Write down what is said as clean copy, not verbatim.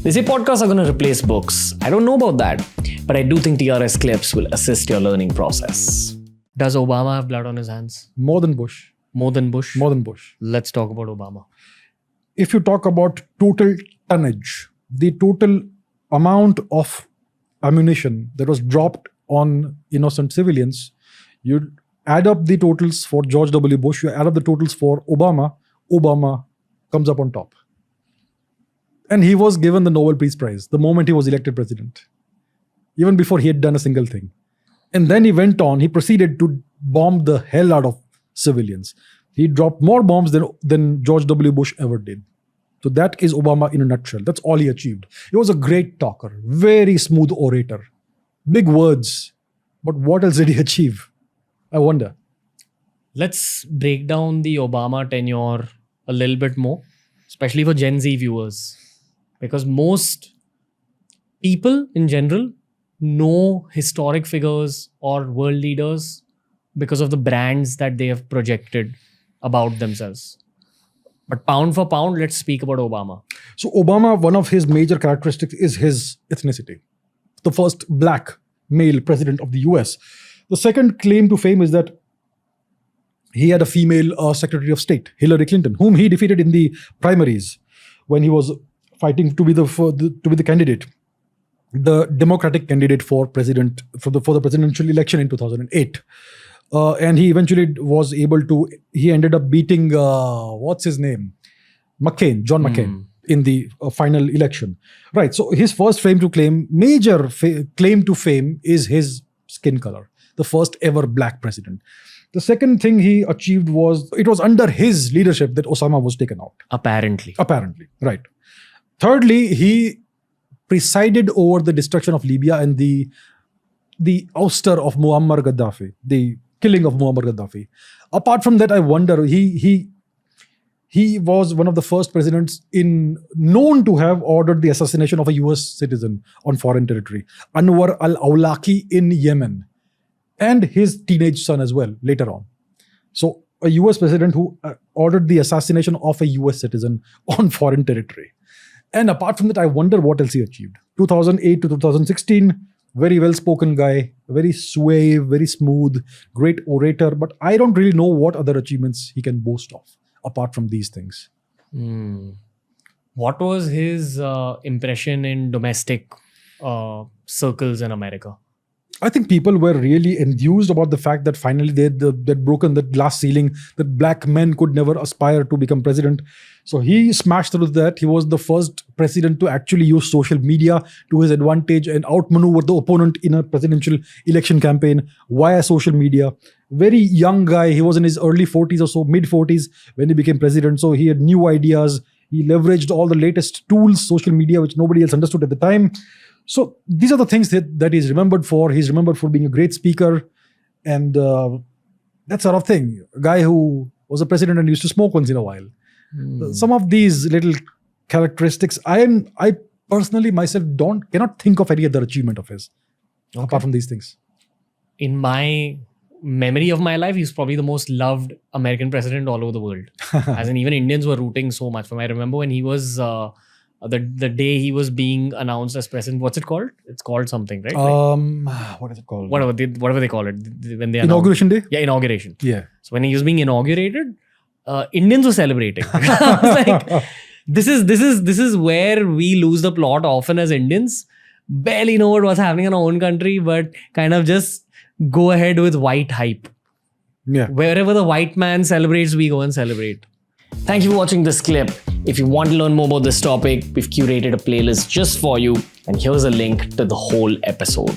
They say podcasts are going to replace books. I don't know about that, but I do think TRS Clips will assist your learning process. Does Obama have blood on his hands? More than Bush. More than Bush? More than Bush. Let's talk about Obama. If you talk about total tonnage, the total amount of ammunition that was dropped on innocent civilians, you add up the totals for George W. Bush, you add up the totals for Obama, Obama comes up on top. And he was given the Nobel Peace Prize the moment he was elected president, even before he had done a single thing. And then he went on, he proceeded to bomb the hell out of civilians. He dropped more bombs than George W. Bush ever did. So that is Obama in a nutshell. That's all he achieved. He was a great talker, very smooth orator, big words. But what else did he achieve? I wonder. Let's break down the Obama tenure a little bit more, especially for Gen Z viewers. Because most people in general know historic figures or world leaders because of the brands that they have projected about themselves. But pound for pound, let's speak about Obama. So Obama, one of his major characteristics is his ethnicity. The first black male president of the US. The second claim to fame is that he had a female Secretary of State, Hillary Clinton, whom he defeated in the primaries when he was fighting to be the candidate, the Democratic candidate for president for the presidential election in 2008. And he eventually was able to. He ended up beating what's his name, John McCain, in the final election. Right. So his first major claim to fame is his skin color. The first ever black president. The second thing he achieved was it was under his leadership that Osama was taken out. Apparently, right. Thirdly, he presided over the destruction of Libya and the ouster of Muammar Gaddafi, the killing of Muammar Gaddafi. Apart from that, I wonder, he was one of the first presidents known to have ordered the assassination of a US citizen on foreign territory, Anwar al-Awlaki in Yemen, and his teenage son as well later on. So a US president who ordered the assassination of a US citizen on foreign territory. And apart from that, I wonder what else he achieved. 2008 to 2016, very well-spoken guy, very suave, very smooth, great orator. But I don't really know what other achievements he can boast of, apart from these things. What was his impression in domestic circles in America? I think people were really enthused about the fact that finally they'd broken that glass ceiling, that black men could never aspire to become president. So he smashed through that. He was the first president to actually use social media to his advantage and outmaneuver the opponent in a presidential election campaign via social media. Very young guy. He was in his early 40s or so, mid 40s when he became president. So he had new ideas. He leveraged all the latest tools, social media, which nobody else understood at the time. So these are the things that he's remembered for. He's remembered for being a great speaker and that sort of thing. A guy who was a president and used to smoke once in a while. Some of these little characteristics, I personally myself cannot think of any other achievement of his apart from these things. In my memory of my life, he's probably the most loved American president all over the world. As in, even Indians were rooting so much for him. I remember when he was the day he was being announced as president. What's it called? It's called something, right? What is it called? Whatever they call it when they Inauguration day. Yeah, inauguration. Yeah. So when he was being inaugurated, Indians were celebrating. I was like, this is where we lose the plot often as Indians. Barely know what's happening in our own country, but kind of just go ahead with white hype. Yeah. Wherever the white man celebrates, we go and celebrate. Thank you for watching this clip. If you want to learn more about this topic, we've curated a playlist just for you, and here's a link to the whole episode.